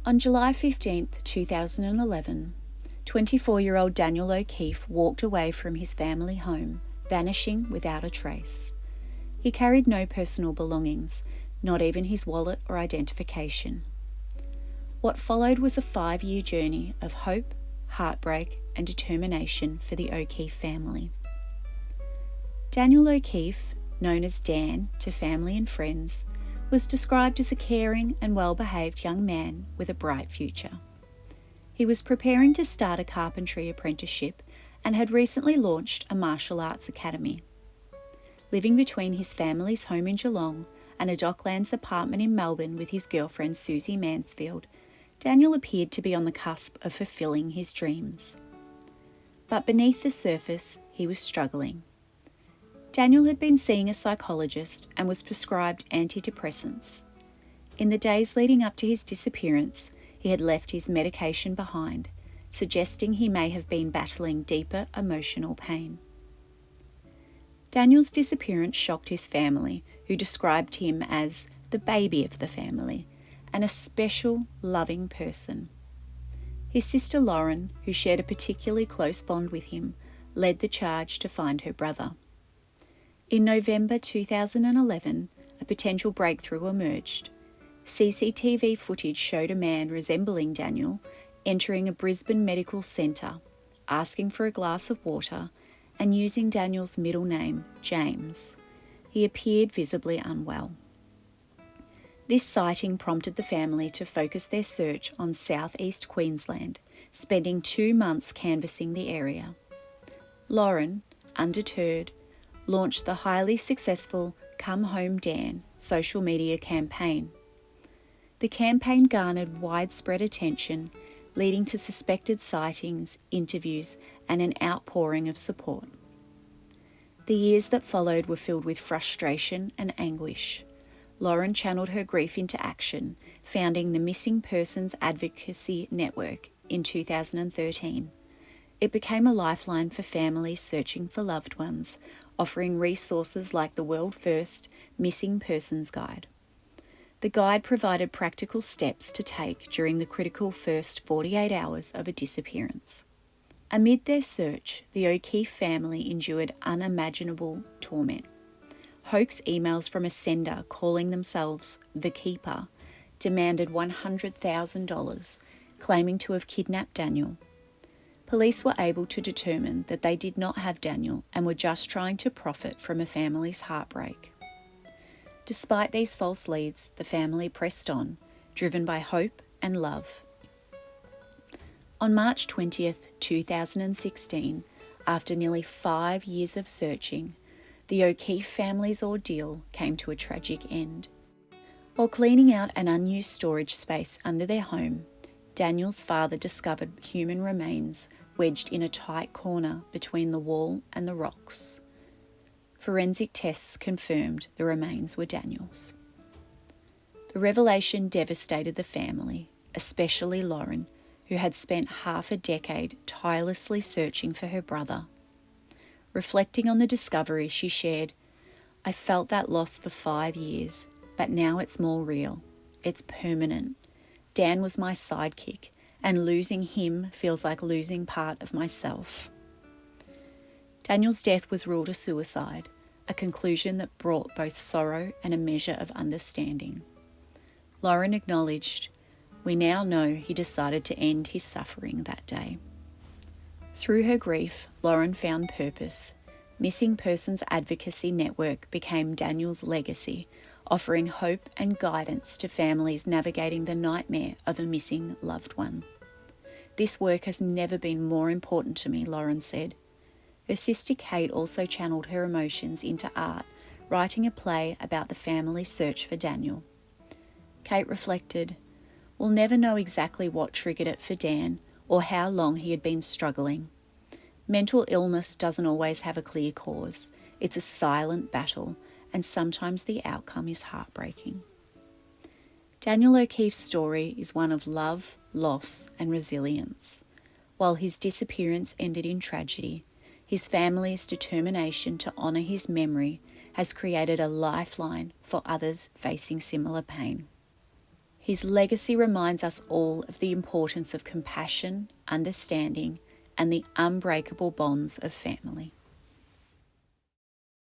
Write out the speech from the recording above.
On July 15, 2011, 24-year-old Daniel O'Keefe walked away from his family home, vanishing without a trace. He carried no personal belongings, not even his wallet or identification. What followed was a 5-year journey of hope, heartbreak, and determination for the O'Keefe family. Daniel O'Keefe, known as Dan to family and friends, was described as a caring and well-behaved young man with a bright future. He was preparing to start a carpentry apprenticeship and had recently launched a martial arts academy. Living between his family's home in Geelong and a Docklands apartment in Melbourne with his girlfriend Susie Mansfield, Daniel appeared to be on the cusp of fulfilling his dreams. But beneath the surface, he was struggling. Daniel had been seeing a psychologist and was prescribed antidepressants. In the days leading up to his disappearance, he had left his medication behind, suggesting he may have been battling deeper emotional pain. Daniel's disappearance shocked his family, who described him as the baby of the family and a special, loving person. His sister Lauren, who shared a particularly close bond with him, led the charge to find her brother. In November 2011, a potential breakthrough emerged. CCTV footage showed a man resembling Daniel entering a Brisbane medical centre, asking for a glass of water and using Daniel's middle name, James. He appeared visibly unwell. This sighting prompted the family to focus their search on southeast Queensland, spending 2 months canvassing the area. Lauren, undeterred, launched the highly successful Come Home Dan social media campaign. The campaign garnered widespread attention, leading to suspected sightings, interviews, and an outpouring of support. The years that followed were filled with frustration and anguish. Lauren channeled her grief into action, founding the Missing Persons Advocacy Network in 2013. It became a lifeline for families searching for loved ones, offering resources like the world-first Missing Persons Guide. The guide provided practical steps to take during the critical first 48 hours of a disappearance. Amid their search, the O'Keefe family endured unimaginable torment. Hoax emails from a sender calling themselves The Keeper demanded $100,000, claiming to have kidnapped Daniel. Police were able to determine that they did not have Daniel and were just trying to profit from a family's heartbreak. Despite these false leads, the family pressed on, driven by hope and love. On March 20th, 2016, after nearly 5 years of searching, the O'Keefe family's ordeal came to a tragic end. While cleaning out an unused storage space under their home, Daniel's father discovered human remains wedged in a tight corner between the wall and the rocks. Forensic tests confirmed the remains were Daniel's. The revelation devastated the family, especially Lauren, who had spent half a decade tirelessly searching for her brother. Reflecting on the discovery, she shared, "I felt that loss for 5 years, but now it's more real. It's permanent. Dan was my sidekick, and losing him feels like losing part of myself." Daniel's death was ruled a suicide, a conclusion that brought both sorrow and a measure of understanding. Lauren acknowledged, "We now know he decided to end his suffering that day." Through her grief, Lauren found purpose. Missing Persons Advocacy Network became Daniel's legacy, offering hope and guidance to families navigating the nightmare of a missing loved one. "This work has never been more important to me," Lauren said. Her sister Kate also channeled her emotions into art, writing a play about the family's search for Daniel. Kate reflected, "We'll never know exactly what triggered it for Dan or how long he had been struggling. Mental illness doesn't always have a clear cause. It's a silent battle, and sometimes the outcome is heartbreaking." Daniel O'Keefe's story is one of love, loss, and resilience. While his disappearance ended in tragedy, his family's determination to honour his memory has created a lifeline for others facing similar pain. His legacy reminds us all of the importance of compassion, understanding, and the unbreakable bonds of family.